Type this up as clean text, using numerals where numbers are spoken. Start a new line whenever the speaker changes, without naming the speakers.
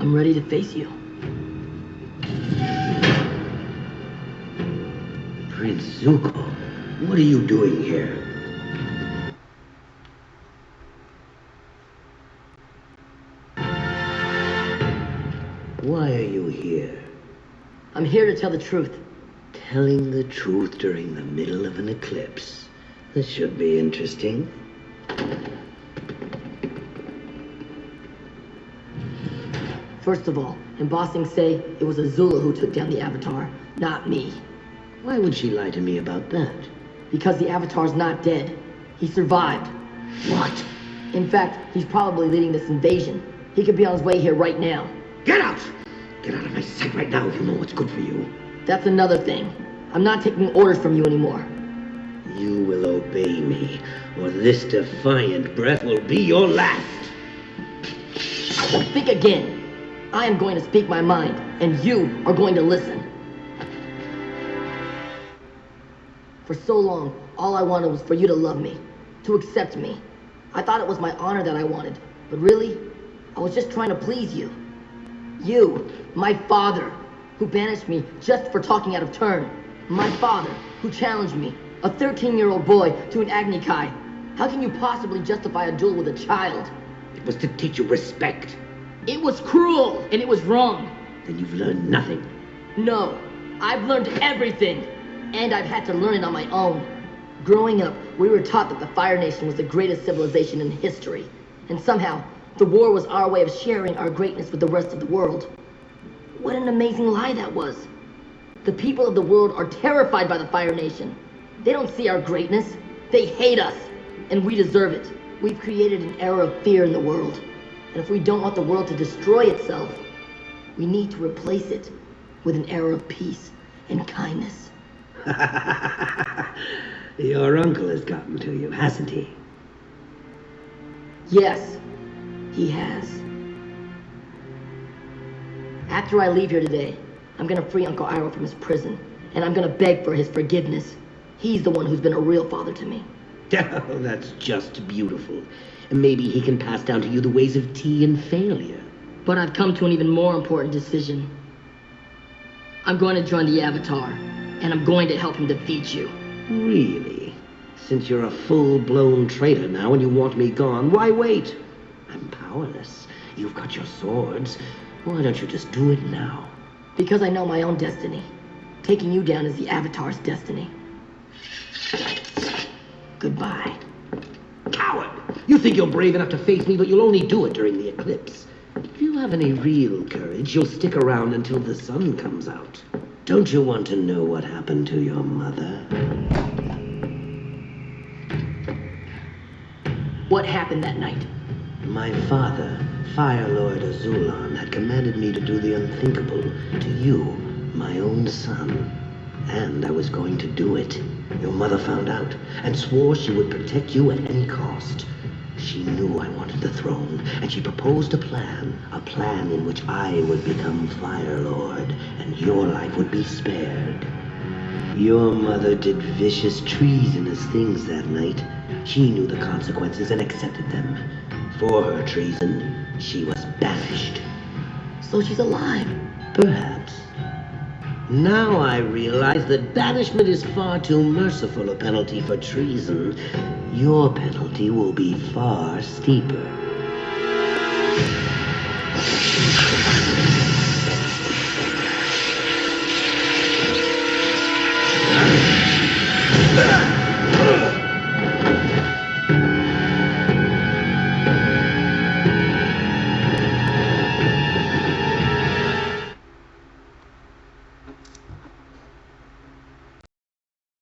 I'm ready to face you.
Prince Zuko, what are you doing here? Why are you here?
I'm here to tell the truth.
Telling the truth during the middle of an eclipse. This should be interesting.
First of all, in Ba Sing Se, it was Azula who took down the Avatar, not me.
Why would she lie to me about that?
Because the Avatar's not dead. He survived.
What?
In fact, he's probably leading this invasion. He could be on his way here right now.
Get out! Get out of my sight right now if you know what's good for you.
That's another thing. I'm not taking orders from you anymore.
You will obey me, or this defiant breath will be your last.
Think again. I am going to speak my mind, and you are going to listen. For so long, all I wanted was for you to love me, to accept me. I thought it was my honor that I wanted, but really, I was just trying to please you. You, my father, who banished me just for talking out of turn. My father, who challenged me, a 13-year-old boy, to an Agni Kai. How can you possibly justify a duel with a child?
It was to teach you respect.
It was cruel, and it was wrong.
Then you've learned nothing.
No, I've learned everything, and I've had to learn it on my own. Growing up, we were taught that the Fire Nation was the greatest civilization in history, and somehow, the war was our way of sharing our greatness with the rest of the world. What an amazing lie that was. The people of the world are terrified by the Fire Nation. They don't see our greatness. They hate us, and we deserve it. We've created an era of fear in the world, and if we don't want the world to destroy itself, we need to replace it with an era of peace and kindness.
Your uncle has gotten to you, hasn't he?
Yes, he has. After I leave here today, I'm gonna free Uncle Iroh from his prison, and I'm gonna beg for his forgiveness. He's the one who's been a real father to me.
Oh, that's just beautiful. Maybe he can pass down to you the ways of tea and failure.
But I've come to an even more important decision. I'm going to join the Avatar, and I'm going to help him defeat you.
Really? Since you're a full-blown traitor now and you want me gone, why wait? I'm powerless. You've got your swords. Why don't you just do it now?
Because I know my own destiny. Taking you down is the Avatar's destiny. Goodbye.
Coward! You think you're brave enough to face me, but you'll only do it during the eclipse. If you have any real courage, you'll stick around until the sun comes out. Don't you want to know what happened to your mother?
What happened that night?
My father, Fire Lord Azulon, had commanded me to do the unthinkable to you, my own son. And I was going to do it. Your mother found out and swore she would protect you at any cost. She knew I wanted the throne, and she proposed a plan in which I would become Fire Lord, and your life would be spared. Your mother did vicious, treasonous things that night. She knew the consequences and accepted them. For her treason, she was banished.
So she's alive?
Perhaps. Now I realize that banishment is far too merciful a penalty for treason. Your penalty will be far steeper.